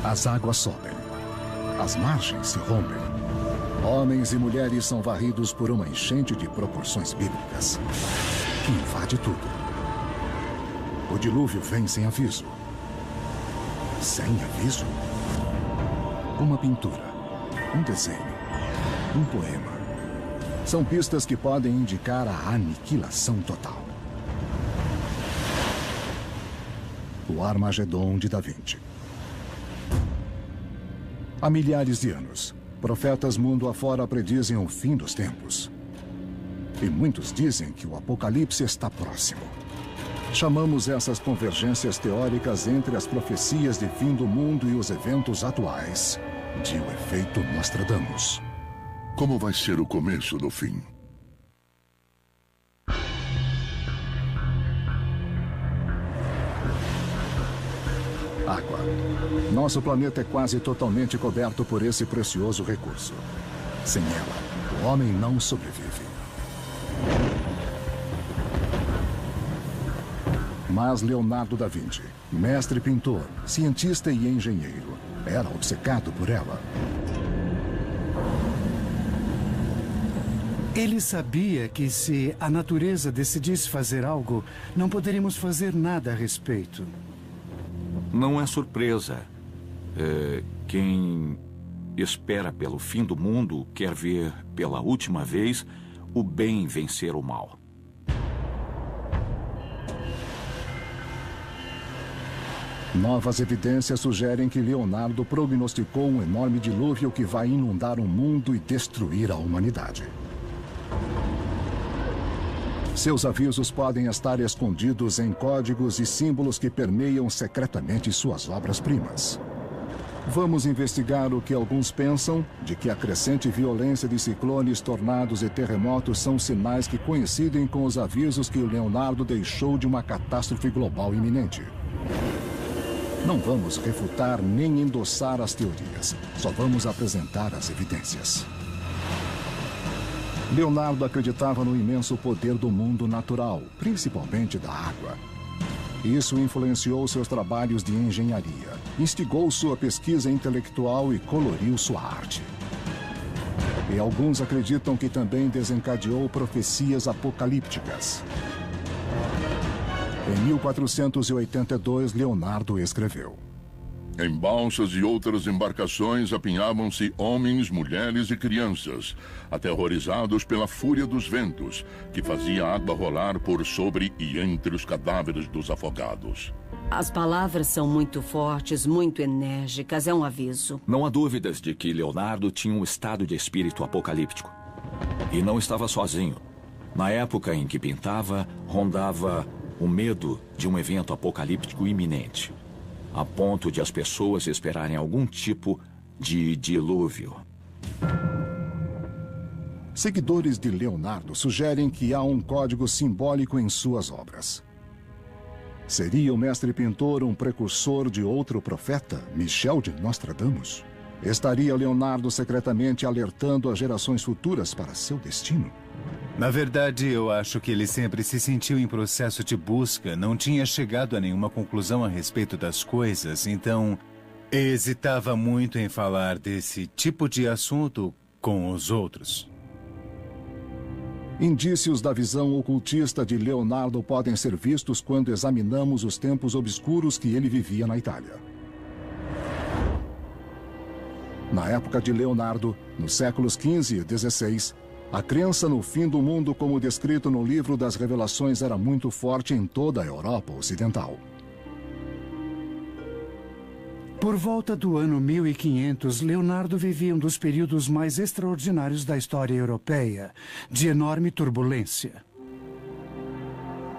As águas sobem. As margens se rompem. Homens e mulheres são varridos por uma enchente de proporções bíblicas, que invade tudo. O dilúvio vem sem aviso. Sem aviso? Uma pintura, um desenho, um poema. São pistas que podem indicar a aniquilação total. O Armagedon de Da Vinci. Há milhares de anos, profetas mundo afora predizem o fim dos tempos. E muitos dizem que o apocalipse está próximo. Chamamos essas convergências teóricas entre as profecias de fim do mundo e os eventos atuais de o efeito Nostradamus. Como vai ser o começo do fim? Água. Nosso planeta é quase totalmente coberto por esse precioso recurso. Sem ela, o homem não sobrevive. Mas Leonardo da Vinci, mestre pintor, cientista e engenheiro, era obcecado por ela. Ele sabia que se a natureza decidisse fazer algo, não poderíamos fazer nada a respeito. Não é surpresa. Quem espera pelo fim do mundo quer ver, pela última vez, o bem vencer o mal. Novas evidências sugerem que Leonardo prognosticou um enorme dilúvio que vai inundar o mundo e destruir a humanidade. Seus avisos podem estar escondidos em códigos e símbolos que permeiam secretamente suas obras-primas. Vamos investigar o que alguns pensam de que a crescente violência de ciclones, tornados e terremotos são sinais que coincidem com os avisos que Leonardo deixou de uma catástrofe global iminente. Não vamos refutar nem endossar as teorias, só vamos apresentar as evidências. Leonardo acreditava no imenso poder do mundo natural, principalmente da água. Isso influenciou seus trabalhos de engenharia, instigou sua pesquisa intelectual e coloriu sua arte. E alguns acreditam que também desencadeou profecias apocalípticas. Em 1482, Leonardo escreveu: Em balsas e outras embarcações apinhavam-se homens, mulheres e crianças, aterrorizados pela fúria dos ventos, que fazia a água rolar por sobre e entre os cadáveres dos afogados. As palavras são muito fortes, muito enérgicas, é um aviso. Não há dúvidas de que Leonardo tinha um estado de espírito apocalíptico. E não estava sozinho. Na época em que pintava, rondava o medo de um evento apocalíptico iminente, a ponto de as pessoas esperarem algum tipo de dilúvio. Seguidores de Leonardo sugerem que há um código simbólico em suas obras. Seria o mestre pintor um precursor de outro profeta, Michel de Nostradamus? Estaria Leonardo secretamente alertando as gerações futuras para seu destino? Na verdade, eu acho que ele sempre se sentiu em processo de busca, não tinha chegado a nenhuma conclusão a respeito das coisas, então hesitava muito em falar desse tipo de assunto com os outros. Indícios da visão ocultista de Leonardo podem ser vistos quando examinamos os tempos obscuros que ele vivia na Itália. Na época de Leonardo, nos séculos XV e XVI, a crença no fim do mundo, como descrito no livro das Revelações, era muito forte em toda a Europa Ocidental. Por volta do ano 1500, Leonardo vivia um dos períodos mais extraordinários da história europeia, de enorme turbulência.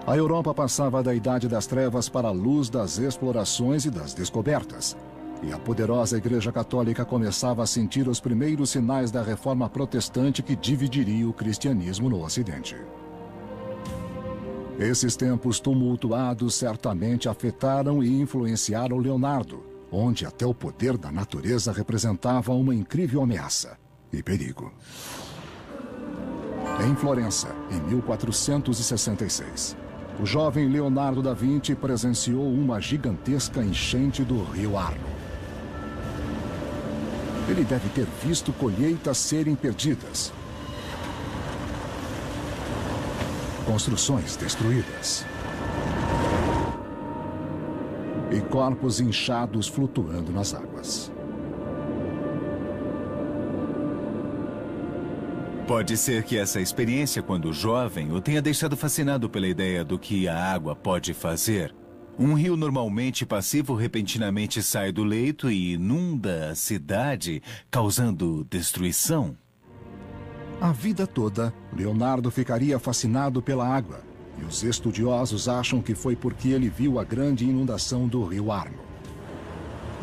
A Europa passava da Idade das Trevas para a luz das explorações e das descobertas. E a poderosa Igreja Católica começava a sentir os primeiros sinais da reforma protestante que dividiria o cristianismo no Ocidente. Esses tempos tumultuados certamente afetaram e influenciaram Leonardo, onde até o poder da natureza representava uma incrível ameaça e perigo. Em Florença, em 1466, o jovem Leonardo da Vinci presenciou uma gigantesca enchente do rio Arno. Ele deve ter visto colheitas serem perdidas, construções destruídas e corpos inchados flutuando nas águas. Pode ser que essa experiência, quando jovem, o tenha deixado fascinado pela ideia do que a água pode fazer. Um rio normalmente passivo repentinamente sai do leito e inunda a cidade, causando destruição. A vida toda, Leonardo ficaria fascinado pela água, e os estudiosos acham que foi porque ele viu a grande inundação do rio Arno.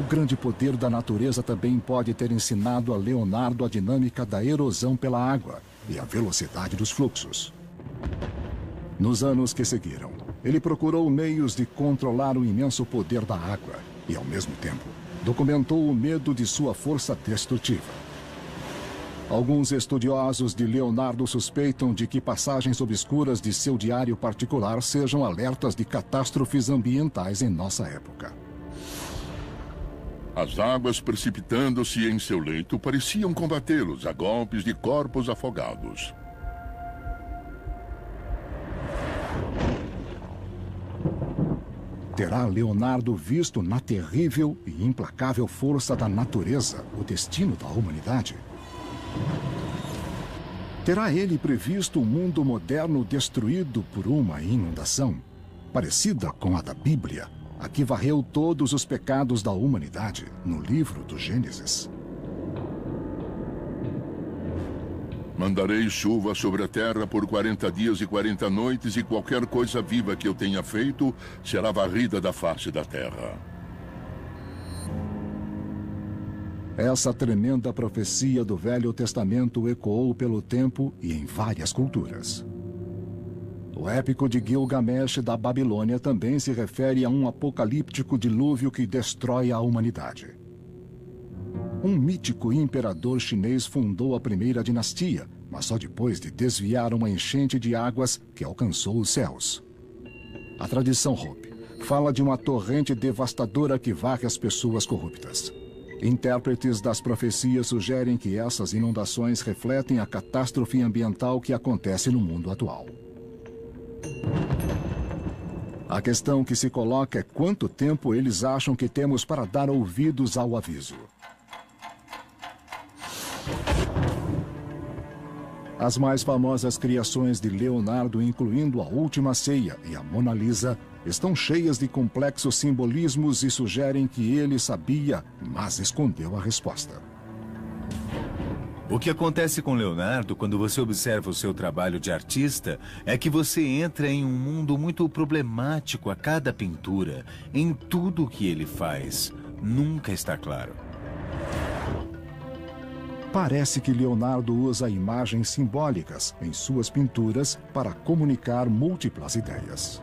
O grande poder da natureza também pode ter ensinado a Leonardo a dinâmica da erosão pela água e a velocidade dos fluxos. Nos anos que seguiram, ele procurou meios de controlar o imenso poder da água e, ao mesmo tempo, documentou o medo de sua força destrutiva. Alguns estudiosos de Leonardo suspeitam de que passagens obscuras de seu diário particular sejam alertas de catástrofes ambientais em nossa época. As águas precipitando-se em seu leito pareciam combatê-los a golpes de corpos afogados. Terá Leonardo visto na terrível e implacável força da natureza o destino da humanidade? Terá ele previsto um mundo moderno destruído por uma inundação, parecida com a da Bíblia, a que varreu todos os pecados da humanidade no livro do Gênesis? Mandarei chuva sobre a terra por 40 dias e 40 noites, e qualquer coisa viva que eu tenha feito será varrida da face da terra. Essa tremenda profecia do Velho Testamento ecoou pelo tempo e em várias culturas. O épico de Gilgamesh da Babilônia também se refere a um apocalíptico dilúvio que destrói a humanidade. Um mítico imperador chinês fundou a primeira dinastia, mas só depois de desviar uma enchente de águas que alcançou os céus. A tradição Hopi fala de uma torrente devastadora que varre as pessoas corruptas. Intérpretes das profecias sugerem que essas inundações refletem a catástrofe ambiental que acontece no mundo atual. A questão que se coloca é quanto tempo eles acham que temos para dar ouvidos ao aviso. As mais famosas criações de Leonardo, incluindo a Última Ceia e a Mona Lisa, estão cheias de complexos simbolismos e sugerem que ele sabia, mas escondeu a resposta. O que acontece com Leonardo quando você observa o seu trabalho de artista é que você entra em um mundo muito problemático a cada pintura. Em tudo o que ele faz, nunca está claro. Parece que Leonardo usa imagens simbólicas em suas pinturas para comunicar múltiplas ideias.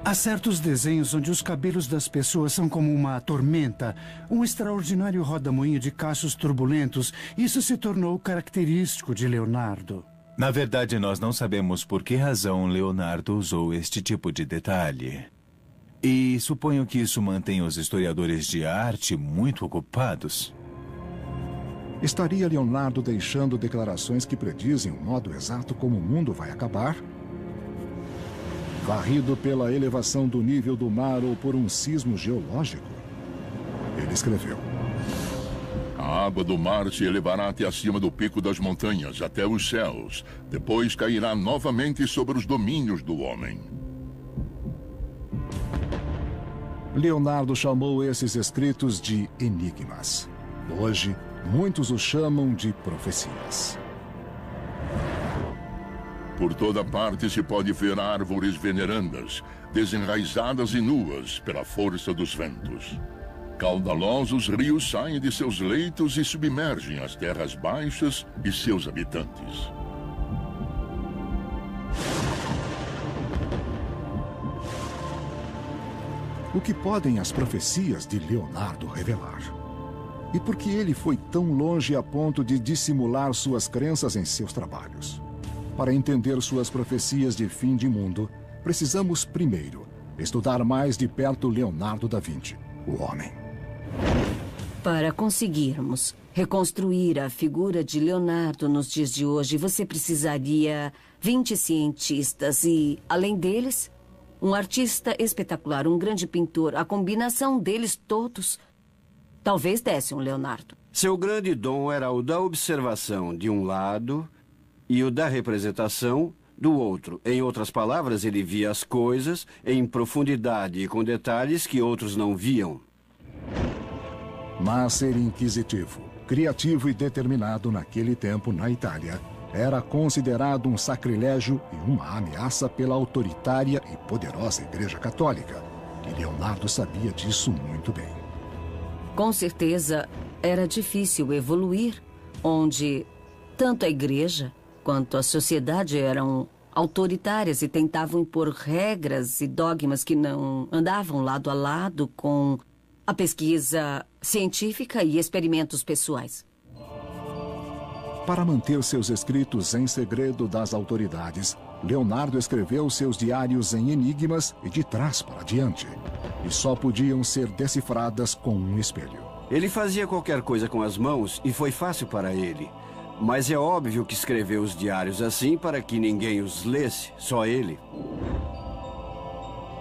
Há certos desenhos onde os cabelos das pessoas são como uma tormenta, um extraordinário rodamuinho de cachos turbulentos. Isso se tornou característico de Leonardo. Na verdade, nós não sabemos por que razão Leonardo usou este tipo de detalhe. E suponho que isso mantém os historiadores de arte muito ocupados. Estaria Leonardo deixando declarações que predizem o modo exato como o mundo vai acabar? Varrido pela elevação do nível do mar ou por um sismo geológico? Ele escreveu: A água do mar se elevará até acima do pico das montanhas, até os céus. Depois cairá novamente sobre os domínios do homem. Leonardo chamou esses escritos de enigmas. Hoje, muitos os chamam de profecias. Por toda parte se pode ver árvores venerandas, desenraizadas e nuas pela força dos ventos. Caudalosos rios saem de seus leitos e submergem as terras baixas e seus habitantes. O que podem as profecias de Leonardo revelar? E por que ele foi tão longe a ponto de dissimular suas crenças em seus trabalhos? Para entender suas profecias de fim de mundo, precisamos primeiro estudar mais de perto Leonardo da Vinci, o homem. Para conseguirmos reconstruir a figura de Leonardo nos dias de hoje, você precisaria 20 cientistas e, além deles, um artista espetacular, um grande pintor. A combinação deles todos talvez desse um Leonardo. Seu grande dom era o da observação de um lado e o da representação do outro. Em outras palavras, ele via as coisas em profundidade e com detalhes que outros não viam. Mas ser inquisitivo, criativo e determinado naquele tempo na Itália era considerado um sacrilégio e uma ameaça pela autoritária e poderosa Igreja Católica. E Leonardo sabia disso muito bem. Com certeza, era difícil evoluir, onde tanto a Igreja quanto a sociedade eram autoritárias e tentavam impor regras e dogmas que não andavam lado a lado com a pesquisa científica e experimentos pessoais. Para manter seus escritos em segredo das autoridades, Leonardo escreveu seus diários em enigmas e de trás para diante, e só podiam ser decifradas com um espelho. Ele fazia qualquer coisa com as mãos e foi fácil para ele. Mas é óbvio que escreveu os diários assim para que ninguém os lesse, só ele.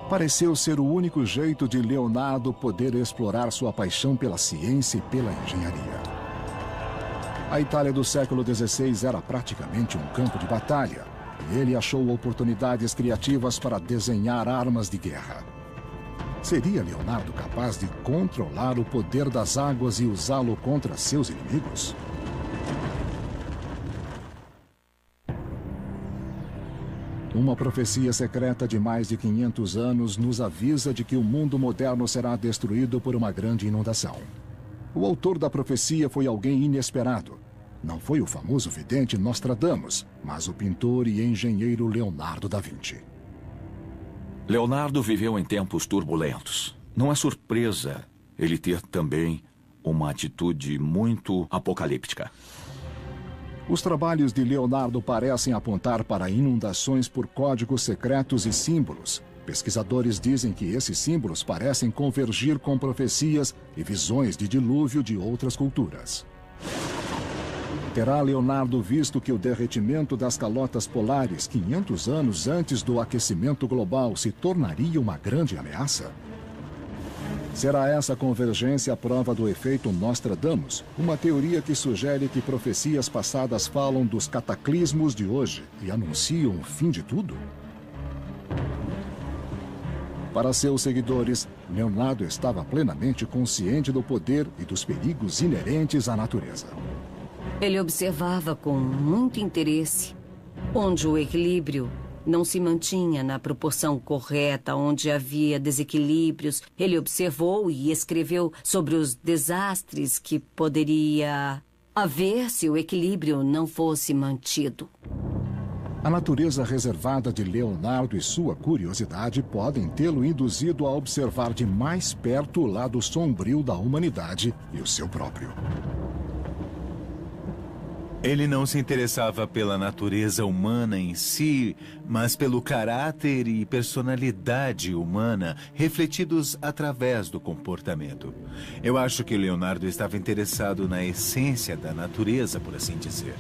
Pareceu ser o único jeito de Leonardo poder explorar sua paixão pela ciência e pela engenharia. A Itália do século XVI era praticamente um campo de batalha, e ele achou oportunidades criativas para desenhar armas de guerra. Seria Leonardo capaz de controlar o poder das águas e usá-lo contra seus inimigos? Uma profecia secreta de mais de 500 anos nos avisa de que o mundo moderno será destruído por uma grande inundação. O autor da profecia foi alguém inesperado. Não foi o famoso vidente Nostradamus, mas o pintor e engenheiro Leonardo da Vinci. Leonardo viveu em tempos turbulentos. Não é surpresa ele ter também uma atitude muito apocalíptica. Os trabalhos de Leonardo parecem apontar para inundações por códigos secretos e símbolos. Pesquisadores dizem que esses símbolos parecem convergir com profecias e visões de dilúvio de outras culturas. Terá Leonardo visto que o derretimento das calotas polares 500 anos antes do aquecimento global se tornaria uma grande ameaça? Será essa convergência a prova do efeito Nostradamus, uma teoria que sugere que profecias passadas falam dos cataclismos de hoje e anunciam o fim de tudo? Para seus seguidores, Leonardo estava plenamente consciente do poder e dos perigos inerentes à natureza. Ele observava com muito interesse onde o equilíbrio não se mantinha na proporção correta, onde havia desequilíbrios. Ele observou e escreveu sobre os desastres que poderia haver se o equilíbrio não fosse mantido. A natureza reservada de Leonardo e sua curiosidade podem tê-lo induzido a observar de mais perto o lado sombrio da humanidade e o seu próprio. Ele não se interessava pela natureza humana em si, mas pelo caráter e personalidade humana refletidos através do comportamento. Eu acho que Leonardo estava interessado na essência da natureza, por assim dizer.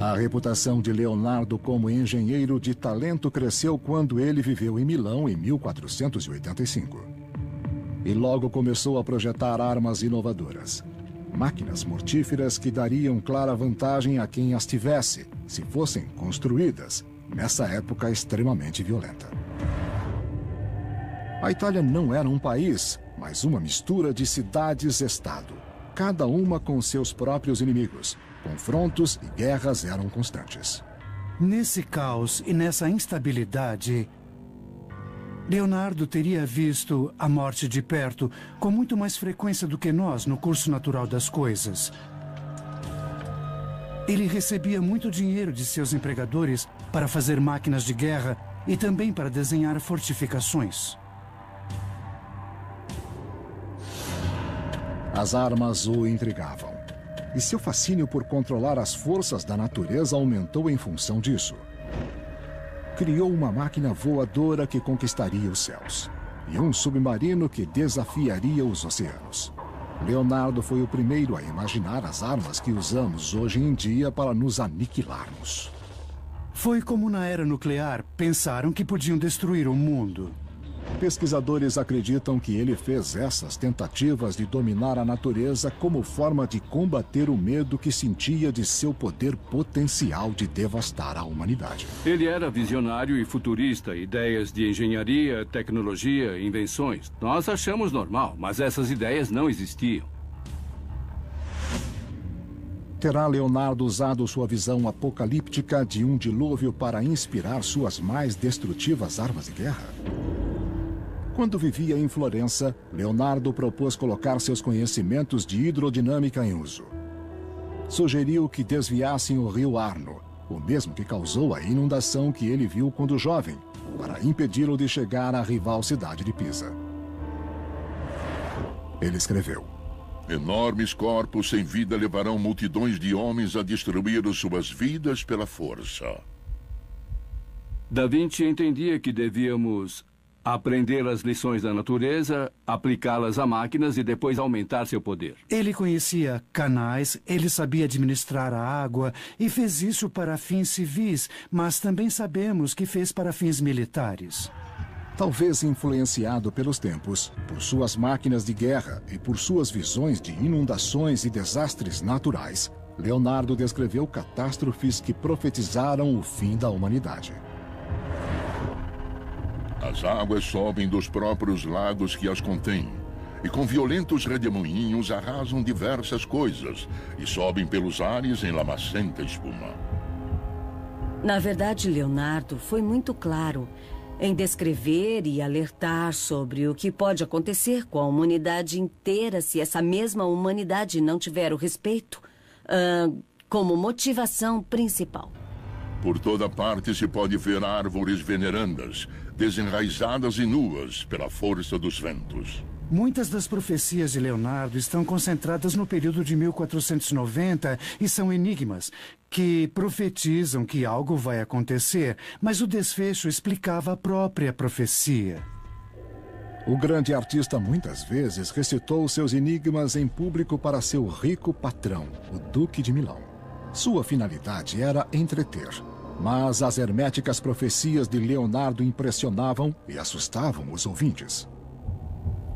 A reputação de Leonardo como engenheiro de talento cresceu quando ele viveu em Milão em 1485. E logo começou a projetar armas inovadoras. Máquinas mortíferas que dariam clara vantagem a quem as tivesse, se fossem construídas, nessa época extremamente violenta. A Itália não era um país, mas uma mistura de cidades-estado, cada uma com seus próprios inimigos. Confrontos e guerras eram constantes. Nesse caos e nessa instabilidade, Leonardo teria visto a morte de perto com muito mais frequência do que nós no curso natural das coisas. Ele recebia muito dinheiro de seus empregadores para fazer máquinas de guerra e também para desenhar fortificações. As armas o intrigavam. E seu fascínio por controlar as forças da natureza aumentou em função disso. Criou uma máquina voadora que conquistaria os céus. E um submarino que desafiaria os oceanos. Leonardo foi o primeiro a imaginar as armas que usamos hoje em dia para nos aniquilarmos. Foi como na era nuclear, pensaram que podiam destruir o mundo. Pesquisadores acreditam que ele fez essas tentativas de dominar a natureza como forma de combater o medo que sentia de seu poder potencial de devastar a humanidade. Ele era visionário e futurista, ideias de engenharia, tecnologia, invenções. Nós achamos normal, mas essas ideias não existiam. Terá Leonardo usado sua visão apocalíptica de um dilúvio para inspirar suas mais destrutivas armas de guerra? Quando vivia em Florença, Leonardo propôs colocar seus conhecimentos de hidrodinâmica em uso. Sugeriu que desviassem o rio Arno, o mesmo que causou a inundação que ele viu quando jovem, para impedi-lo de chegar à rival cidade de Pisa. Ele escreveu: Enormes corpos sem vida levarão multidões de homens a destruir suas vidas pela força. Da Vinci entendia que devíamos aprender as lições da natureza, aplicá-las a máquinas e depois aumentar seu poder. Ele conhecia canais, ele sabia administrar a água e fez isso para fins civis, mas também sabemos que fez para fins militares. Talvez influenciado pelos tempos, por suas máquinas de guerra e por suas visões de inundações e desastres naturais, Leonardo descreveu catástrofes que profetizaram o fim da humanidade. As águas sobem dos próprios lagos que as contêm, e com violentos redemoinhos arrasam diversas coisas e sobem pelos ares em lamacenta espuma. Na verdade, Leonardo foi muito claro em descrever e alertar sobre o que pode acontecer com a humanidade inteira se essa mesma humanidade não tiver o respeito como motivação principal. Por toda parte se pode ver árvores venerandas, desenraizadas e nuas pela força dos ventos. Muitas das profecias de Leonardo estão concentradas no período de 1490 e são enigmas que profetizam que algo vai acontecer, mas o desfecho explicava a própria profecia. O grande artista muitas vezes recitou seus enigmas em público para seu rico patrão, o Duque de Milão. Sua finalidade era entreter, mas as herméticas profecias de Leonardo impressionavam e assustavam os ouvintes.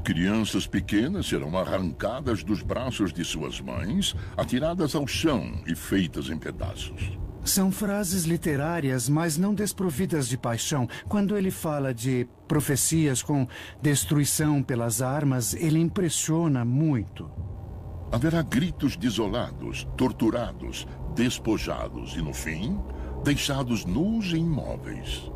Crianças pequenas serão arrancadas dos braços de suas mães, atiradas ao chão e feitas em pedaços. São frases literárias, mas não desprovidas de paixão. Quando ele fala de profecias com destruição pelas armas, ele impressiona muito. Haverá gritos desolados, torturados, despojados e, no fim, deixados nus e imóveis.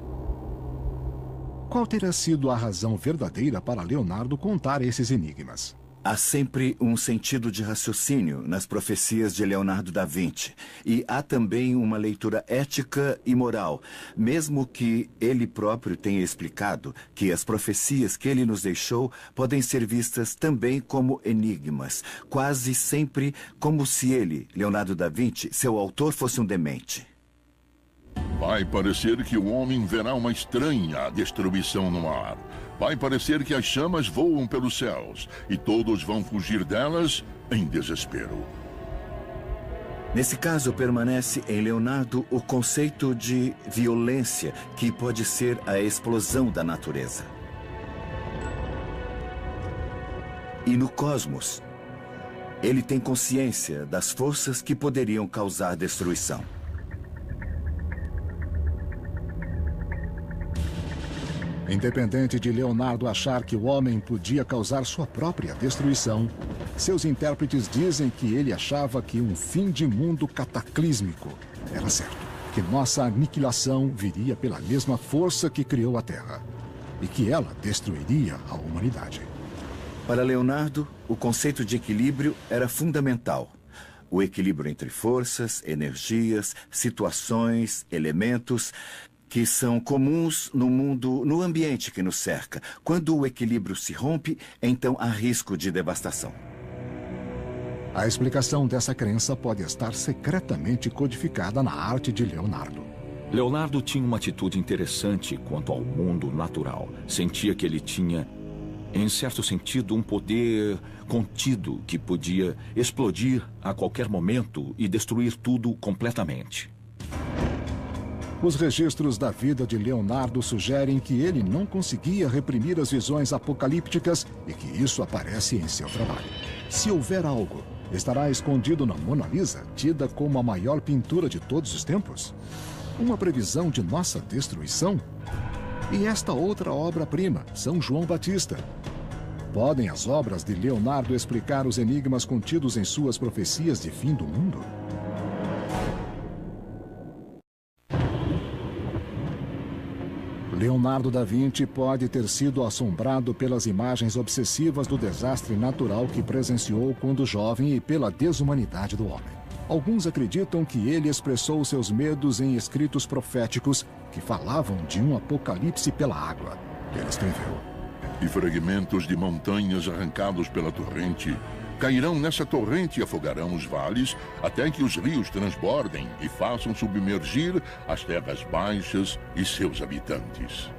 Qual terá sido a razão verdadeira para Leonardo contar esses enigmas? Há sempre um sentido de raciocínio nas profecias de Leonardo da Vinci. E há também uma leitura ética e moral, mesmo que ele próprio tenha explicado que as profecias que ele nos deixou podem ser vistas também como enigmas, quase sempre como se ele, Leonardo da Vinci, seu autor, fosse um demente. Vai parecer que o homem verá uma estranha destruição no ar. Vai parecer que as chamas voam pelos céus e todos vão fugir delas em desespero. Nesse caso, permanece em Leonardo o conceito de violência, que pode ser a explosão da natureza. E no cosmos, ele tem consciência das forças que poderiam causar destruição. Independente de Leonardo achar que o homem podia causar sua própria destruição, seus intérpretes dizem que ele achava que um fim de mundo cataclísmico era certo, que nossa aniquilação viria pela mesma força que criou a Terra e que ela destruiria a humanidade. Para Leonardo, o conceito de equilíbrio era fundamental. O equilíbrio entre forças, energias, situações, elementos que são comuns no mundo, no ambiente que nos cerca. Quando o equilíbrio se rompe, então há risco de devastação. A explicação dessa crença pode estar secretamente codificada na arte de Leonardo. Leonardo tinha uma atitude interessante quanto ao mundo natural. Sentia que ele tinha em certo sentido, um poder contido que podia explodir a qualquer momento e destruir tudo completamente. Os registros da vida de Leonardo sugerem que ele não conseguia reprimir as visões apocalípticas e que isso aparece em seu trabalho. Se houver algo, estará escondido na Mona Lisa, tida como a maior pintura de todos os tempos? Uma previsão de nossa destruição? E esta outra obra-prima, São João Batista? Podem as obras de Leonardo explicar os enigmas contidos em suas profecias de fim do mundo? Leonardo da Vinci pode ter sido assombrado pelas imagens obsessivas do desastre natural que presenciou quando jovem e pela desumanidade do homem. Alguns acreditam que ele expressou seus medos em escritos proféticos que falavam de um apocalipse pela água. Ele escreveu: E fragmentos de montanhas arrancados pela torrente cairão nessa torrente e afogarão os vales, até que os rios transbordem e façam submergir as terras baixas e seus habitantes.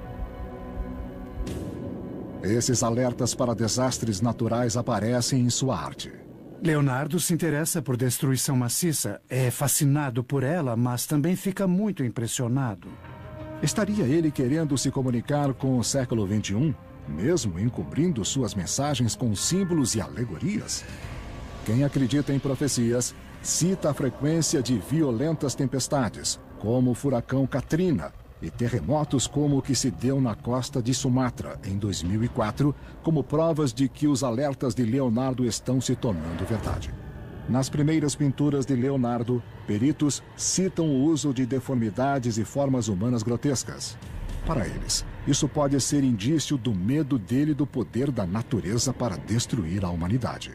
Esses alertas para desastres naturais aparecem em sua arte. Leonardo se interessa por destruição maciça, é fascinado por ela, mas também fica muito impressionado. Estaria ele querendo se comunicar com o século XXI? Mesmo encobrindo suas mensagens com símbolos e alegorias? Quem acredita em profecias cita a frequência de violentas tempestades, como o furacão Katrina, e terremotos como o que se deu na costa de Sumatra em 2004, como provas de que os alertas de Leonardo estão se tornando verdade. Nas primeiras pinturas de Leonardo, peritos citam o uso de deformidades e formas humanas grotescas. Para eles, isso pode ser indício do medo dele do poder da natureza para destruir a humanidade.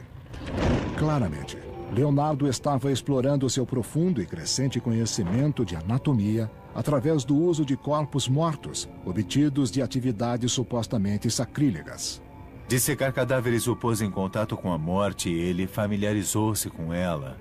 Claramente, Leonardo estava explorando seu profundo e crescente conhecimento de anatomia através do uso de corpos mortos, obtidos de atividades supostamente sacrílegas. Dissecar cadáveres o pôs em contato com a morte e ele familiarizou-se com ela.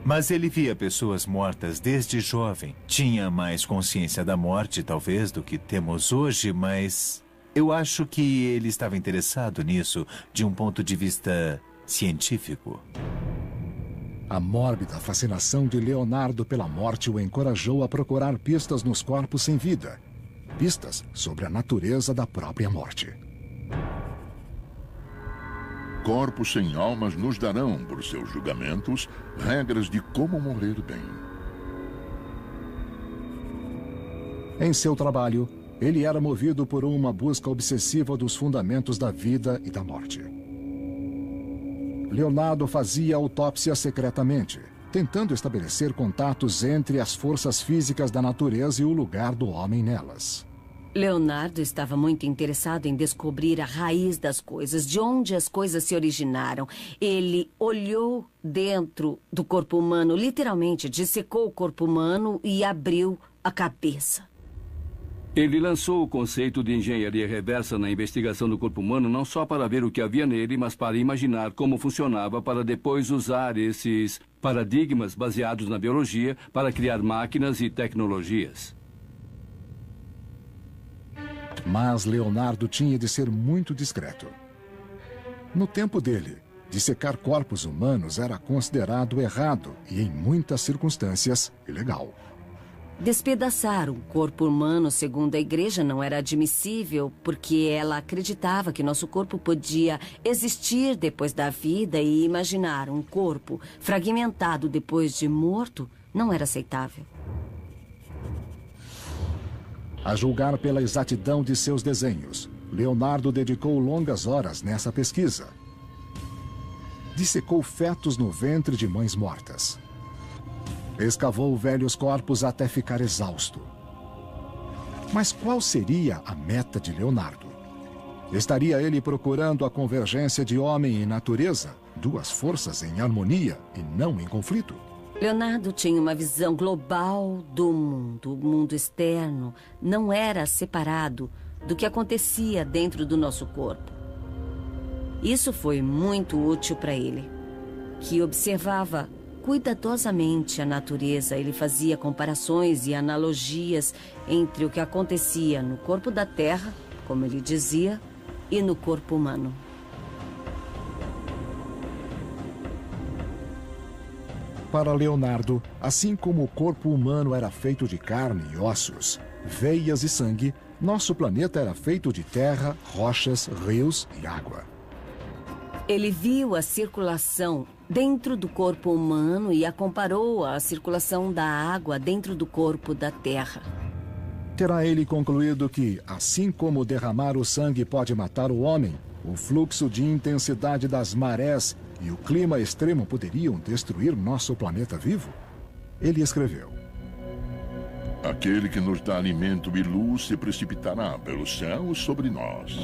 Mas ele via pessoas mortas desde jovem. Tinha mais consciência da morte, talvez, do que temos hoje, mas eu acho que ele estava interessado nisso de um ponto de vista científico. A mórbida fascinação de Leonardo pela morte o encorajou a procurar pistas nos corpos sem vida. Pistas sobre a natureza da própria morte. Corpos sem almas nos darão, por seus julgamentos, regras de como morrer bem. Em seu trabalho, ele era movido por uma busca obsessiva dos fundamentos da vida e da morte. Leonardo fazia autópsia secretamente, tentando estabelecer contatos entre as forças físicas da natureza e o lugar do homem nelas. Leonardo estava muito interessado em descobrir a raiz das coisas, de onde as coisas se originaram. Ele olhou dentro do corpo humano, literalmente dissecou o corpo humano e abriu a cabeça. Ele lançou o conceito de engenharia reversa na investigação do corpo humano não só para ver o que havia nele, mas para imaginar como funcionava para depois usar esses paradigmas baseados na biologia para criar máquinas e tecnologias. Mas Leonardo tinha de ser muito discreto. No tempo dele, dissecar corpos humanos era considerado errado e, em muitas circunstâncias, ilegal. Despedaçar um corpo humano, segundo a igreja, não era admissível porque ela acreditava que nosso corpo podia existir depois da vida e imaginar um corpo fragmentado depois de morto não era aceitável. A julgar pela exatidão de seus desenhos, Leonardo dedicou longas horas nessa pesquisa. Dissecou fetos no ventre de mães mortas. Escavou velhos corpos até ficar exausto. Mas qual seria a meta de Leonardo? Estaria ele procurando a convergência de homem e natureza, duas forças em harmonia e não em conflito? Leonardo tinha uma visão global do mundo. O mundo externo não era separado do que acontecia dentro do nosso corpo. Isso foi muito útil para ele, que observava cuidadosamente a natureza. Ele fazia comparações e analogias entre o que acontecia no corpo da Terra, como ele dizia, e no corpo humano. Para Leonardo, assim como o corpo humano era feito de carne e ossos, veias e sangue, nosso planeta era feito de terra, rochas, rios e água. Ele viu a circulação dentro do corpo humano e a comparou à circulação da água dentro do corpo da terra. Terá ele concluído que, assim como derramar o sangue pode matar o homem, o fluxo de intensidade das marés e o clima extremo poderiam destruir nosso planeta vivo? Ele escreveu: Aquele que nos dá alimento e luz se precipitará pelos céus sobre nós.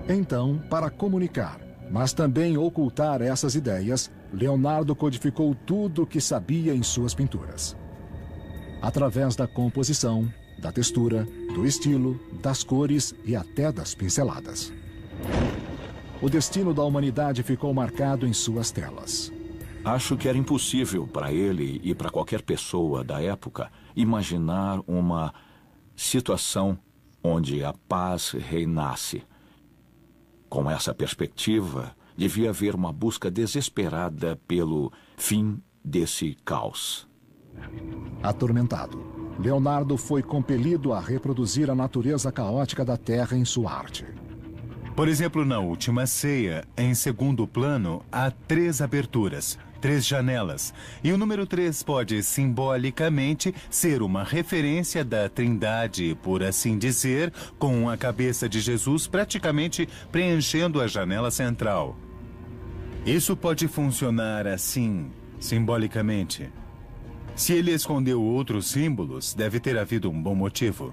Então, para comunicar, mas também ocultar essas ideias, Leonardo codificou tudo o que sabia em suas pinturas. Através da composição, da textura, do estilo, das cores e até das pinceladas. O destino da humanidade ficou marcado em suas telas. Acho que era impossível para ele e para qualquer pessoa da época imaginar uma situação onde a paz reinasse. Com essa perspectiva, devia haver uma busca desesperada pelo fim desse caos. Atormentado, Leonardo foi compelido a reproduzir a natureza caótica da Terra em sua arte. Por exemplo, na Última Ceia, em segundo plano, há 3 aberturas, 3 janelas. E o número 3 pode, simbolicamente, ser uma referência da Trindade, por assim dizer, com a cabeça de Jesus praticamente preenchendo a janela central. Isso pode funcionar assim, simbolicamente. Se ele escondeu outros símbolos, deve ter havido um bom motivo.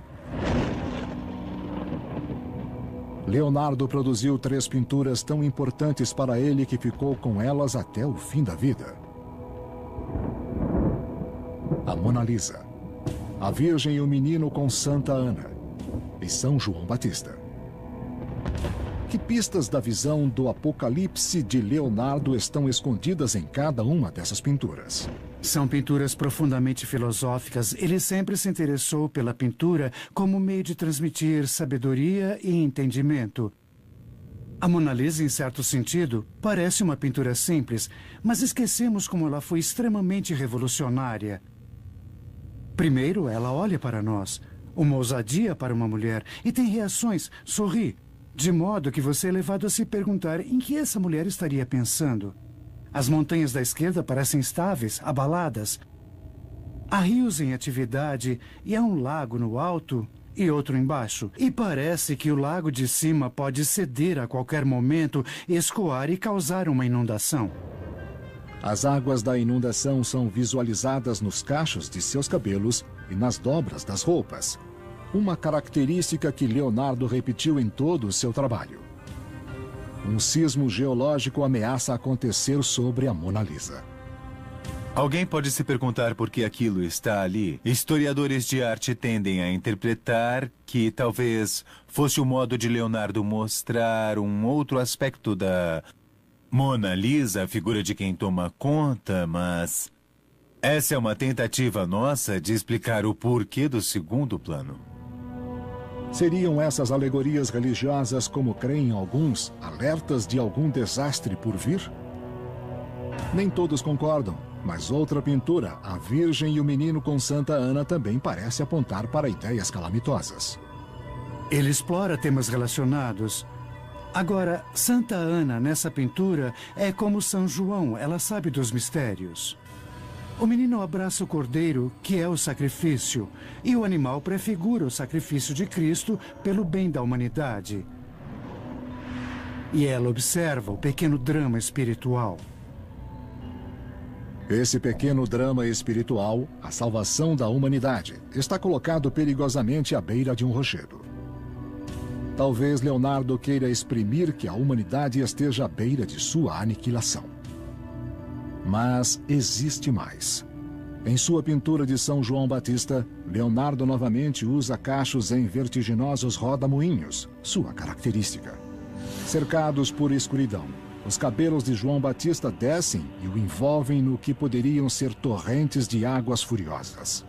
Leonardo produziu 3 pinturas tão importantes para ele que ficou com elas até o fim da vida. A Mona Lisa, a Virgem e o Menino com Santa Ana e São João Batista. Que pistas da visão do Apocalipse de Leonardo estão escondidas em cada uma dessas pinturas? São pinturas profundamente filosóficas. Ele sempre se interessou pela pintura como meio de transmitir sabedoria e entendimento. A Mona Lisa, em certo sentido, parece uma pintura simples, mas esquecemos como ela foi extremamente revolucionária. Primeiro, ela olha para nós, uma ousadia para uma mulher, e tem reações, sorri, de modo que você é levado a se perguntar em que essa mulher estaria pensando. As montanhas da esquerda parecem estáveis, abaladas. Há rios em atividade e há um lago no alto e outro embaixo. E parece que o lago de cima pode ceder a qualquer momento, escoar e causar uma inundação. As águas da inundação são visualizadas nos cachos de seus cabelos e nas dobras das roupas. Uma característica que Leonardo repetiu em todo o seu trabalho. Um sismo geológico ameaça acontecer sobre a Mona Lisa. Alguém pode se perguntar por que aquilo está ali. Historiadores de arte tendem a interpretar que talvez fosse o modo de Leonardo mostrar um outro aspecto da Mona Lisa, a figura de quem toma conta, mas essa é uma tentativa nossa de explicar o porquê do segundo plano. Seriam essas alegorias religiosas, como creem alguns, alertas de algum desastre por vir? Nem todos concordam, mas outra pintura, a Virgem e o Menino com Santa Ana, também parece apontar para ideias calamitosas. Ele explora temas relacionados. Agora, Santa Ana, nessa pintura, é como São João, ela sabe dos mistérios. O menino abraça o cordeiro, que é o sacrifício, e o animal prefigura o sacrifício de Cristo pelo bem da humanidade. E ela observa o pequeno drama espiritual. Esse pequeno drama espiritual, a salvação da humanidade, está colocado perigosamente à beira de um rochedo. Talvez Leonardo queira exprimir que a humanidade esteja à beira de sua aniquilação. Mas existe mais. Em sua pintura de São João Batista, Leonardo novamente usa cachos em vertiginosos rodamuinhos, sua característica. Cercados por escuridão, os cabelos de João Batista descem e o envolvem no que poderiam ser torrentes de águas furiosas.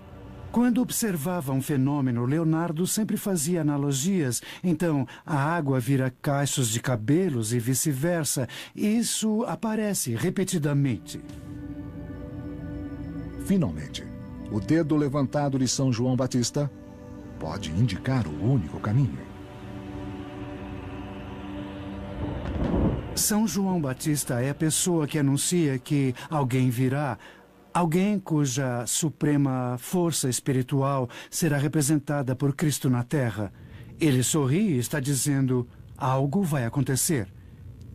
Quando observava um fenômeno, Leonardo sempre fazia analogias. Então, a água vira cachos de cabelos e vice-versa. Isso aparece repetidamente. Finalmente, o dedo levantado de São João Batista pode indicar o único caminho. São João Batista é a pessoa que anuncia que alguém virá, alguém cuja suprema força espiritual será representada por Cristo na Terra. Ele sorri e está dizendo: algo vai acontecer.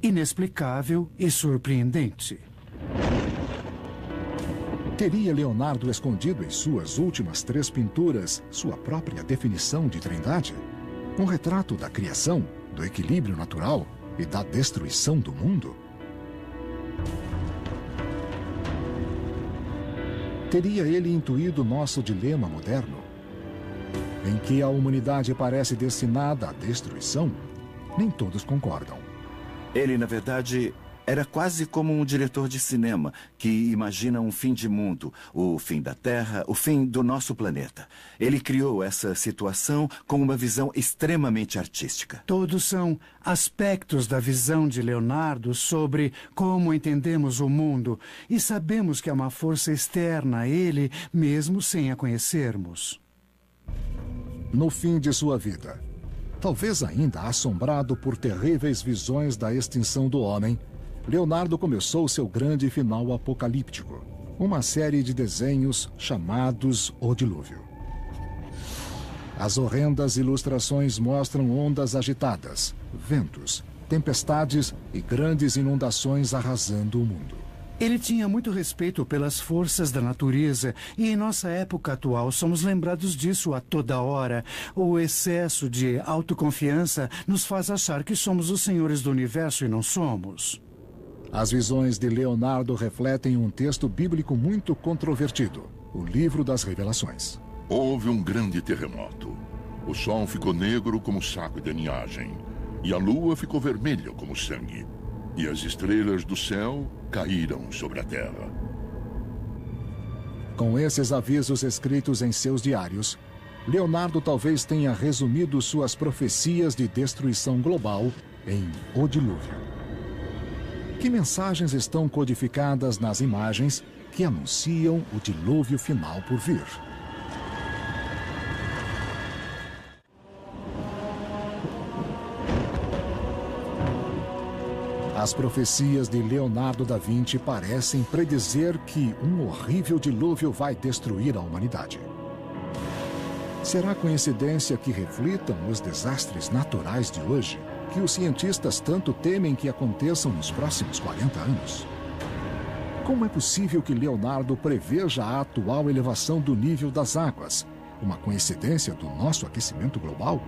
Inexplicável e surpreendente. Teria Leonardo escondido em suas últimas 3 pinturas sua própria definição de trindade? Um retrato da criação, do equilíbrio natural e da destruição do mundo? Teria ele intuído nosso dilema moderno, em que a humanidade parece destinada à destruição? Nem todos concordam. Ele, na verdade, era quase como um diretor de cinema que imagina um fim de mundo, o fim da Terra, o fim do nosso planeta. Ele criou essa situação com uma visão extremamente artística. Todos são aspectos da visão de Leonardo sobre como entendemos o mundo e sabemos que há uma força externa a ele, mesmo sem a conhecermos. No fim de sua vida, talvez ainda assombrado por terríveis visões da extinção do homem, Leonardo começou seu grande final apocalíptico, uma série de desenhos chamados O Dilúvio. As horrendas ilustrações mostram ondas agitadas, ventos, tempestades e grandes inundações arrasando o mundo. Ele tinha muito respeito pelas forças da natureza e em nossa época atual somos lembrados disso a toda hora. O excesso de autoconfiança nos faz achar que somos os senhores do universo e não somos. As visões de Leonardo refletem um texto bíblico muito controvertido, o Livro das Revelações. Houve um grande terremoto. O sol ficou negro como saco de aninhagem, e a lua ficou vermelha como sangue, e as estrelas do céu caíram sobre a terra. Com esses avisos escritos em seus diários, Leonardo talvez tenha resumido suas profecias de destruição global em O Dilúvio. Que mensagens estão codificadas nas imagens que anunciam o dilúvio final por vir? As profecias de Leonardo da Vinci parecem predizer que um horrível dilúvio vai destruir a humanidade. Será coincidência que reflitam os desastres naturais de hoje, que os cientistas tanto temem que aconteçam nos próximos 40 anos? Como é possível que Leonardo preveja a atual elevação do nível das águas? Uma coincidência do nosso aquecimento global?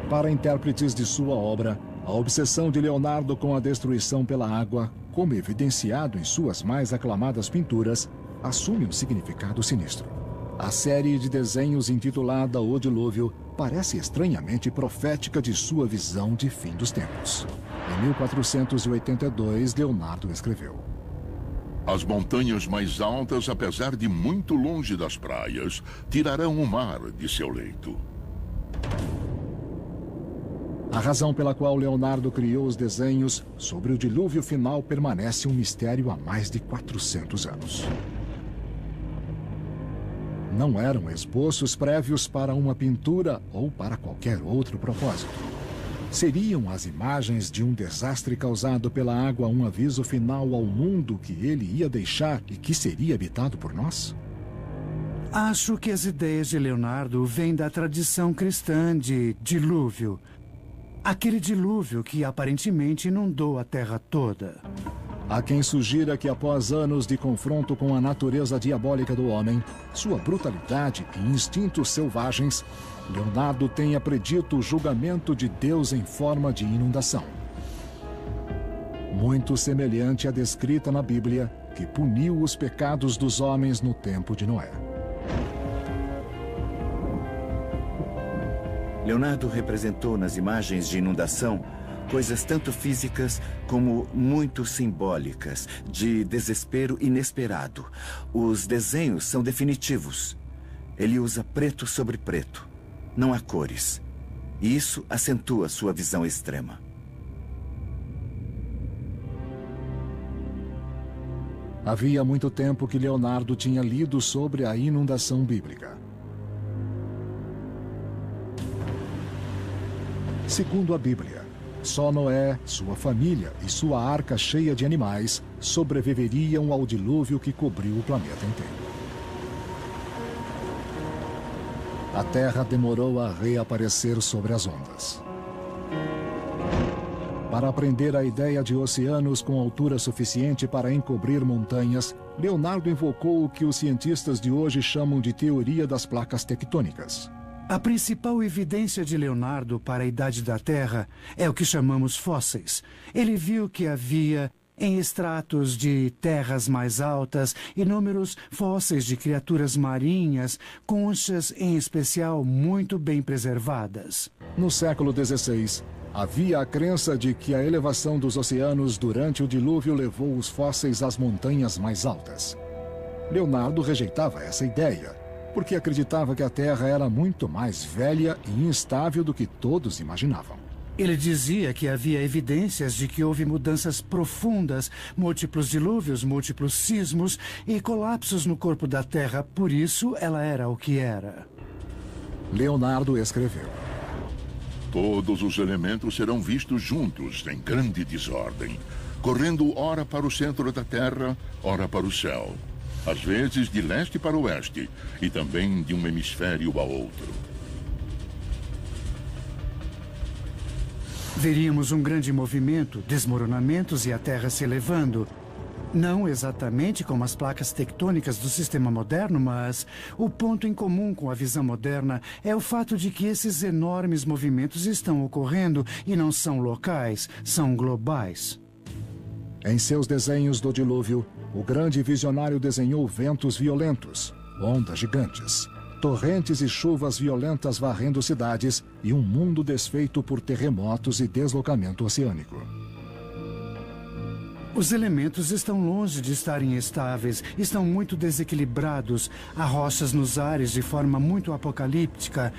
Para intérpretes de sua obra, a obsessão de Leonardo com a destruição pela água, como evidenciado em suas mais aclamadas pinturas, assume um significado sinistro. A série de desenhos intitulada O Dilúvio parece estranhamente profética de sua visão de fim dos tempos. Em 1482, Leonardo escreveu: As montanhas mais altas, apesar de muito longe das praias, tirarão o mar de seu leito. A razão pela qual Leonardo criou os desenhos sobre o dilúvio final permanece um mistério há mais de 400 anos. Não eram esboços prévios para uma pintura ou para qualquer outro propósito. Seriam as imagens de um desastre causado pela água um aviso final ao mundo que ele ia deixar e que seria habitado por nós? Acho que as ideias de Leonardo vêm da tradição cristã de dilúvio. Aquele dilúvio que aparentemente inundou a terra toda. Há quem sugira que após anos de confronto com a natureza diabólica do homem, sua brutalidade e instintos selvagens, Leonardo tenha predito o julgamento de Deus em forma de inundação. Muito semelhante à descrita na Bíblia, que puniu os pecados dos homens no tempo de Noé. Leonardo representou nas imagens de inundação coisas tanto físicas como muito simbólicas, de desespero inesperado. Os desenhos são definitivos. Ele usa preto sobre preto. Não há cores. E isso acentua sua visão extrema. Havia muito tempo que Leonardo tinha lido sobre a inundação bíblica. Segundo a Bíblia, só Noé, sua família e sua arca cheia de animais sobreviveriam ao dilúvio que cobriu o planeta inteiro. A Terra demorou a reaparecer sobre as ondas. Para aprender a ideia de oceanos com altura suficiente para encobrir montanhas, Leonardo invocou o que os cientistas de hoje chamam de teoria das placas tectônicas. A principal evidência de Leonardo para a idade da Terra é o que chamamos fósseis. Ele viu que havia, em estratos de terras mais altas, inúmeros fósseis de criaturas marinhas, conchas em especial muito bem preservadas. No século XVI, havia a crença de que a elevação dos oceanos durante o dilúvio levou os fósseis às montanhas mais altas. Leonardo rejeitava essa ideia, porque acreditava que a Terra era muito mais velha e instável do que todos imaginavam. Ele dizia que havia evidências de que houve mudanças profundas, múltiplos dilúvios, múltiplos sismos e colapsos no corpo da Terra. Por isso, ela era o que era. Leonardo escreveu: todos os elementos serão vistos juntos, em grande desordem, correndo ora para o centro da Terra, ora para o céu. Às vezes de leste para oeste, e também de um hemisfério a outro. Veríamos um grande movimento, desmoronamentos e a Terra se elevando. Não exatamente como as placas tectônicas do sistema moderno, mas o ponto em comum com a visão moderna é o fato de que esses enormes movimentos estão ocorrendo e não são locais, são globais. Em seus desenhos do dilúvio, o grande visionário desenhou ventos violentos, ondas gigantes, torrentes e chuvas violentas varrendo cidades e um mundo desfeito por terremotos e deslocamento oceânico. Os elementos estão longe de estarem estáveis, estão muito desequilibrados, há rochas nos ares de forma muito apocalíptica.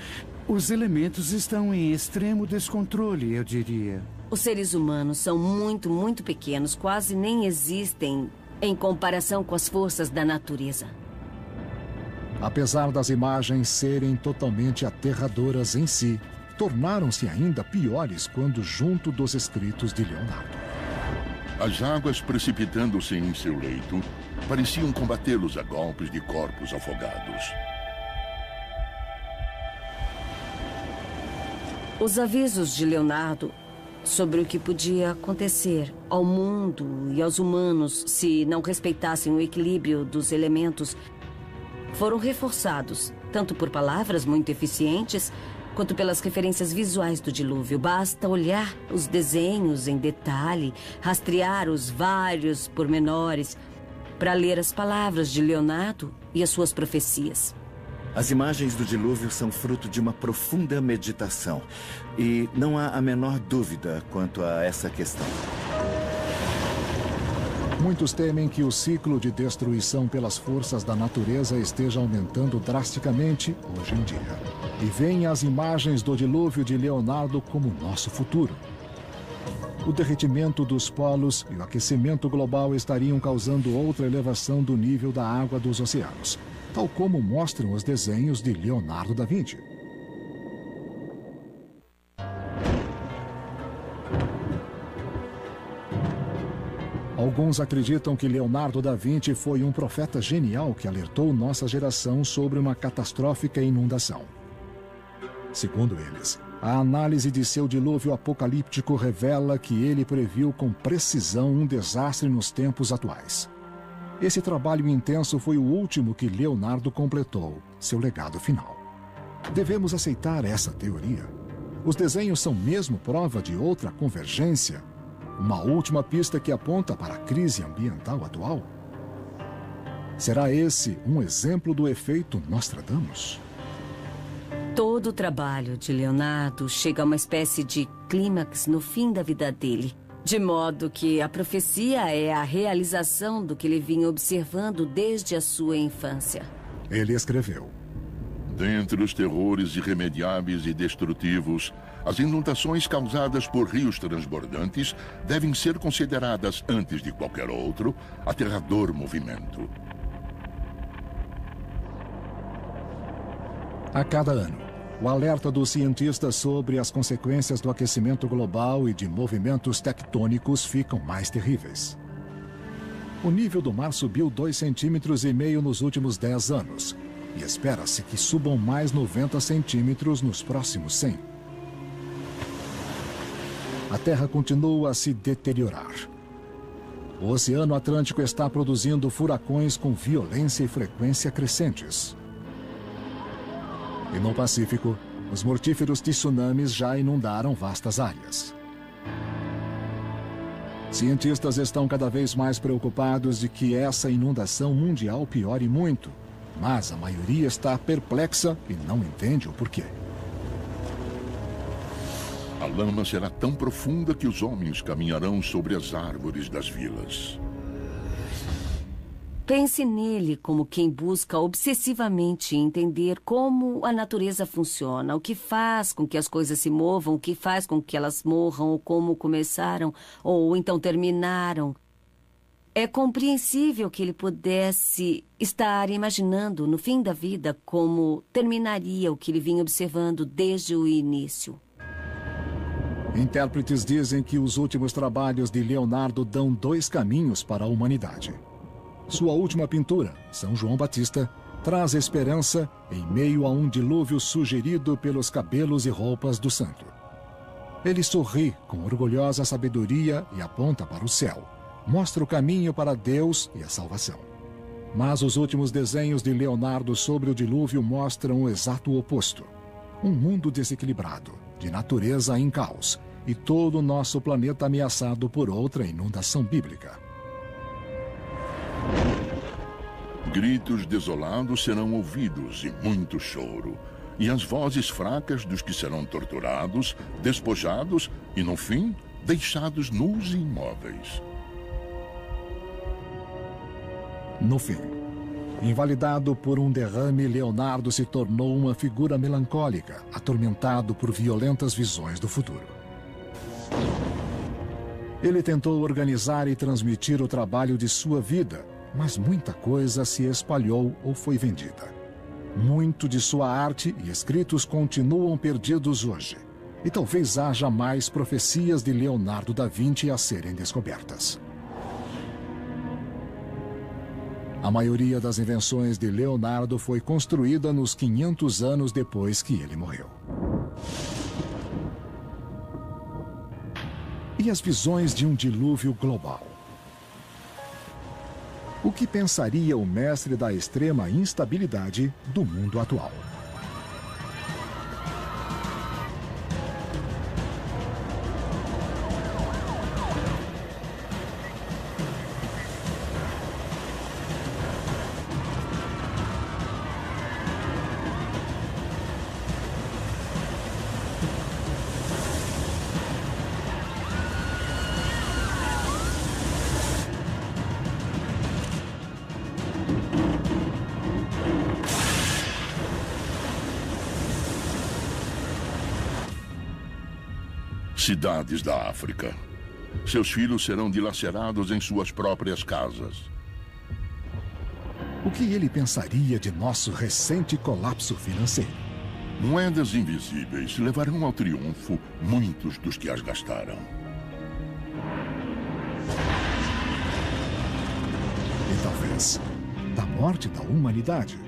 Os elementos estão em extremo descontrole, eu diria. Os seres humanos são muito pequenos, quase nem existem em comparação com as forças da natureza. Apesar das imagens serem totalmente aterradoras em si, tornaram-se ainda piores quando junto dos escritos de Leonardo. As águas precipitando-se em seu leito pareciam combatê-los a golpes de corpos afogados. Os avisos de Leonardo sobre o que podia acontecer ao mundo e aos humanos se não respeitassem o equilíbrio dos elementos foram reforçados, tanto por palavras muito eficientes, quanto pelas referências visuais do dilúvio. Basta olhar os desenhos em detalhe, rastrear os vários pormenores, para ler as palavras de Leonardo e as suas profecias. As imagens do dilúvio são fruto de uma profunda meditação. E não há a menor dúvida quanto a essa questão. Muitos temem que o ciclo de destruição pelas forças da natureza esteja aumentando drasticamente hoje em dia. E veem as imagens do dilúvio de Leonardo como nosso futuro. O derretimento dos polos e o aquecimento global estariam causando outra elevação do nível da água dos oceanos, tal como mostram os desenhos de Leonardo da Vinci. Alguns acreditam que Leonardo da Vinci foi um profeta genial que alertou nossa geração sobre uma catastrófica inundação. Segundo eles, a análise de seu dilúvio apocalíptico revela que ele previu com precisão um desastre nos tempos atuais. Esse trabalho intenso foi o último que Leonardo completou, seu legado final. Devemos aceitar essa teoria. Os desenhos são mesmo prova de outra convergência? Uma última pista que aponta para a crise ambiental atual? Será esse um exemplo do efeito Nostradamus? Todo o trabalho de Leonardo chega a uma espécie de clímax no fim da vida dele. De modo que a profecia é a realização do que ele vinha observando desde a sua infância. Ele escreveu: Dentre os terrores irremediáveis e destrutivos, as inundações causadas por rios transbordantes devem ser consideradas, antes de qualquer outro, aterrador movimento. A cada ano, o alerta dos cientistas sobre as consequências do aquecimento global e de movimentos tectônicos ficam mais terríveis. O nível do mar subiu 2,5 centímetros nos últimos 10 anos, e espera-se que subam mais 90 centímetros nos próximos 100. A Terra continua a se deteriorar. O Oceano Atlântico está produzindo furacões com violência e frequência crescentes. E no Pacífico, os mortíferos tsunamis já inundaram vastas áreas. Cientistas estão cada vez mais preocupados de que essa inundação mundial piore muito, mas a maioria está perplexa e não entende o porquê. A lama será tão profunda que os homens caminharão sobre as árvores das vilas. Pense nele como quem busca obsessivamente entender como a natureza funciona, o que faz com que as coisas se movam, o que faz com que elas morram, ou como começaram, ou então terminaram. É compreensível que ele pudesse estar imaginando, no fim da vida, como terminaria o que ele vinha observando desde o início. Intérpretes dizem que os últimos trabalhos de Leonardo dão 2 caminhos para a humanidade. Sua última pintura, São João Batista, traz esperança em meio a um dilúvio sugerido pelos cabelos e roupas do santo. Ele sorri com orgulhosa sabedoria e aponta para o céu. Mostra o caminho para Deus e a salvação. Mas os últimos desenhos de Leonardo sobre o dilúvio mostram o exato oposto. Um mundo desequilibrado, de natureza em caos, e todo o nosso planeta ameaçado por outra inundação bíblica. Gritos desolados serão ouvidos e muito choro, e as vozes fracas dos que serão torturados, despojados e, no fim, deixados nus e imóveis. No fim, invalidado por um derrame, Leonardo se tornou uma figura melancólica, atormentado por violentas visões do futuro. Ele tentou organizar e transmitir o trabalho de sua vida, mas muita coisa se espalhou ou foi vendida. Muito de sua arte e escritos continuam perdidos hoje, e talvez haja mais profecias de Leonardo da Vinci a serem descobertas. A maioria das invenções de Leonardo foi construída nos 500 anos depois que ele morreu. E as visões de um dilúvio global? O que pensaria o mestre da extrema instabilidade do mundo atual? Cidades da África. Seus filhos serão dilacerados em suas próprias casas. O que ele pensaria de nosso recente colapso financeiro? Moedas invisíveis levarão ao triunfo muitos dos que as gastaram. E talvez da morte da humanidade.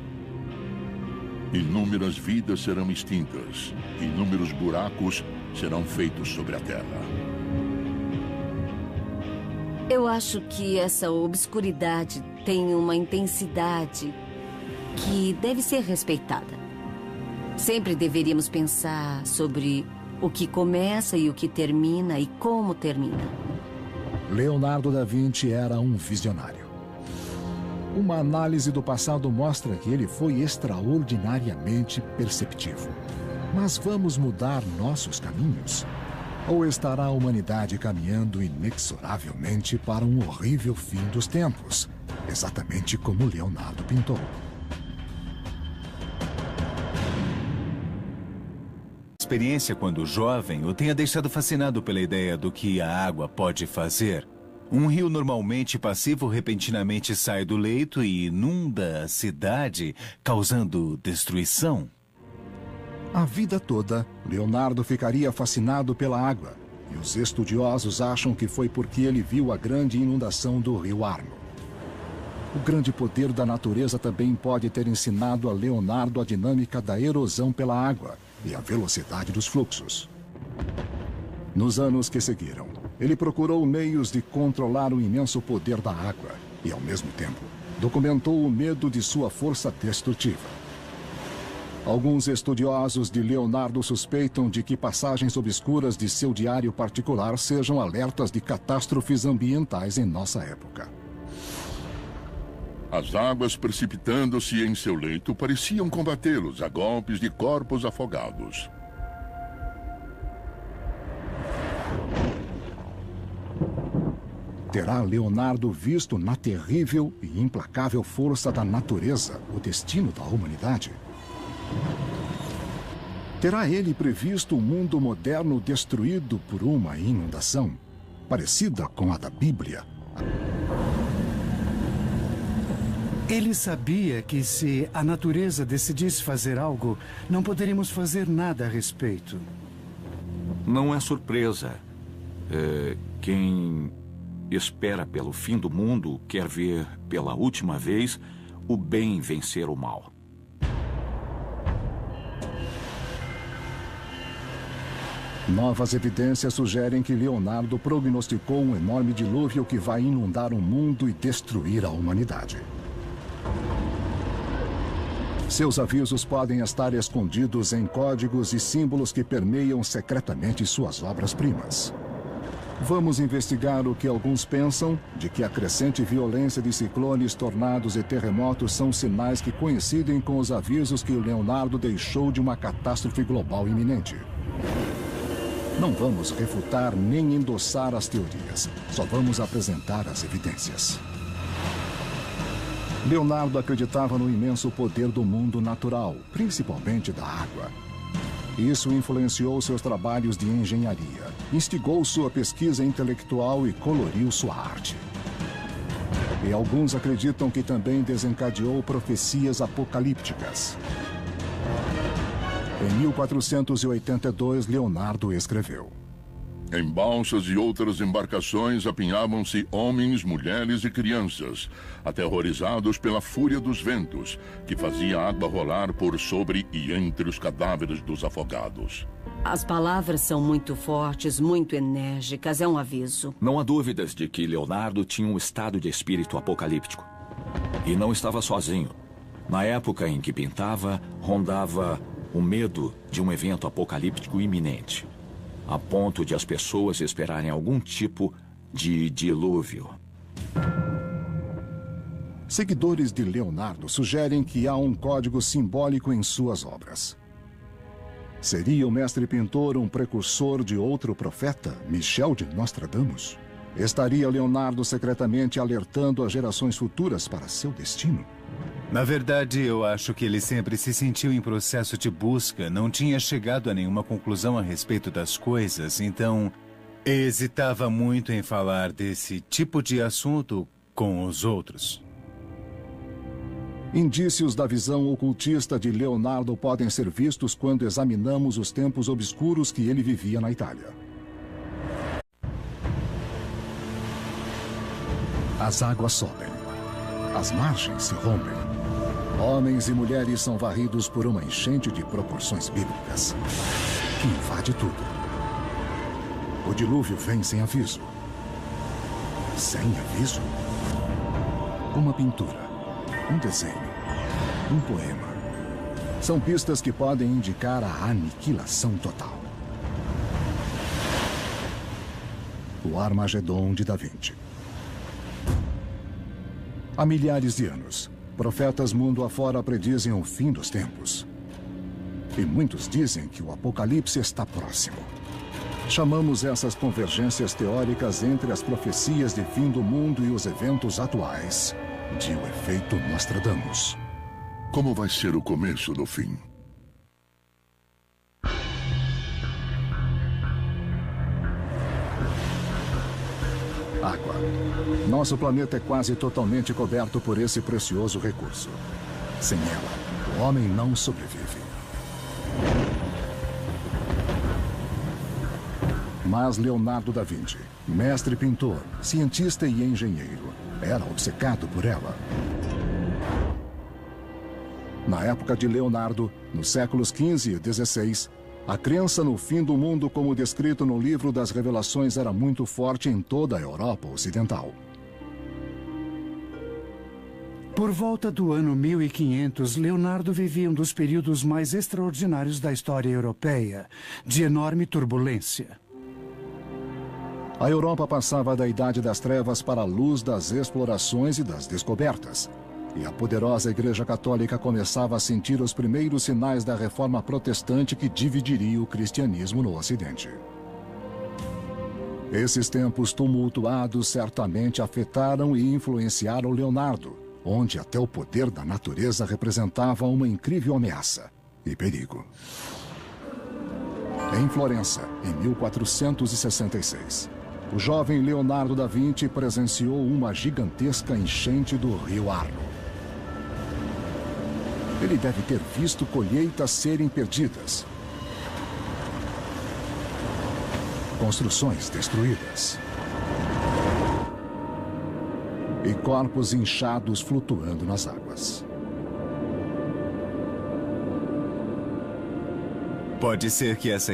Inúmeras vidas serão extintas. Inúmeros buracos serão feitos sobre a Terra. Eu acho que essa obscuridade tem uma intensidade que deve ser respeitada. Sempre deveríamos pensar sobre o que começa e o que termina e como termina. Leonardo da Vinci era um visionário. Uma análise do passado mostra que ele foi extraordinariamente perceptivo. Mas vamos mudar nossos caminhos? Ou estará a humanidade caminhando inexoravelmente para um horrível fim dos tempos, exatamente como Leonardo pintou? experiência quando jovem o tenha deixado fascinado pela ideia do que a água pode fazer. Um rio normalmente passivo repentinamente sai do leito e inunda a cidade, causando destruição. A vida toda, Leonardo ficaria fascinado pela água, e os estudiosos acham que foi porque ele viu a grande inundação do rio Arno. O grande poder da natureza também pode ter ensinado a Leonardo a dinâmica da erosão pela água e a velocidade dos fluxos. Nos anos que seguiram, ele procurou meios de controlar o imenso poder da água e, ao mesmo tempo, documentou o medo de sua força destrutiva. Alguns estudiosos de Leonardo suspeitam de que passagens obscuras de seu diário particular sejam alertas de catástrofes ambientais em nossa época. As águas precipitando-se em seu leito pareciam combatê-los a golpes de corpos afogados. Terá Leonardo visto na terrível e implacável força da natureza o destino da humanidade? Terá ele previsto um mundo moderno destruído por uma inundação, parecida com a da Bíblia? Ele sabia que se a natureza decidisse fazer algo, não poderíamos fazer nada a respeito. Não é surpresa. Quem espera pelo fim do mundo quer ver pela última vez o bem vencer o mal. Novas evidências sugerem que Leonardo prognosticou um enorme dilúvio que vai inundar o mundo e destruir a humanidade. Seus avisos podem estar escondidos em códigos e símbolos que permeiam secretamente suas obras-primas. Vamos investigar o que alguns pensam de que a crescente violência de ciclones, tornados e terremotos são sinais que coincidem com os avisos que Leonardo deixou de uma catástrofe global iminente. Não vamos refutar nem endossar as teorias, só vamos apresentar as evidências. Leonardo acreditava no imenso poder do mundo natural, principalmente da água. Isso influenciou seus trabalhos de engenharia, instigou sua pesquisa intelectual e coloriu sua arte. E alguns acreditam que também desencadeou profecias apocalípticas. Em 1482, Leonardo escreveu: Em balsas e outras embarcações apinhavam-se homens, mulheres e crianças, aterrorizados pela fúria dos ventos, que fazia a água rolar por sobre e entre os cadáveres dos afogados. As palavras são muito fortes, muito enérgicas, é um aviso. Não há dúvidas de que Leonardo tinha um estado de espírito apocalíptico. E não estava sozinho. Na época em que pintava, rondava o medo de um evento apocalíptico iminente, a ponto de as pessoas esperarem algum tipo de dilúvio. Seguidores de Leonardo sugerem que há um código simbólico em suas obras. Seria o mestre pintor um precursor de outro profeta, Michel de Nostradamus? Estaria Leonardo secretamente alertando as gerações futuras para seu destino? Na verdade, eu acho que ele sempre se sentiu em processo de busca, não tinha chegado a nenhuma conclusão a respeito das coisas, então hesitava muito em falar desse tipo de assunto com os outros. Indícios da visão ocultista de Leonardo podem ser vistos quando examinamos os tempos obscuros que ele vivia na Itália. As águas sobem, as margens se rompem. Homens e mulheres são varridos por uma enchente de proporções bíblicas, que invade tudo. O dilúvio vem sem aviso. Sem aviso? Uma pintura, um desenho, um poema. São pistas que podem indicar a aniquilação total. O Armagedon de Da Vinci. Há milhares de anos, profetas mundo afora predizem o fim dos tempos. E muitos dizem que o apocalipse está próximo. Chamamos essas convergências teóricas entre as profecias de fim do mundo e os eventos atuais de o efeito Nostradamus. Como vai ser o começo do fim? Água. Nosso planeta é quase totalmente coberto por esse precioso recurso. Sem ela, o homem não sobrevive. Mas Leonardo da Vinci, mestre pintor, cientista e engenheiro, era obcecado por ela. Na época de Leonardo, nos séculos XV e XVI, a crença no fim do mundo como descrito no livro das Revelações era muito forte em toda a Europa Ocidental. Por volta do ano 1500, Leonardo vivia um dos períodos mais extraordinários da história europeia, de enorme turbulência. A Europa passava da Idade das Trevas para a luz das explorações e das descobertas. E a poderosa Igreja Católica começava a sentir os primeiros sinais da reforma protestante que dividiria o cristianismo no Ocidente. Esses tempos tumultuados certamente afetaram e influenciaram Leonardo, onde até o poder da natureza representava uma incrível ameaça e perigo. Em Florença, em 1466, o jovem Leonardo da Vinci presenciou uma gigantesca enchente do rio Arno. Ele deve ter visto colheitas serem perdidas, construções destruídas e corpos inchados flutuando nas águas. Pode ser que essa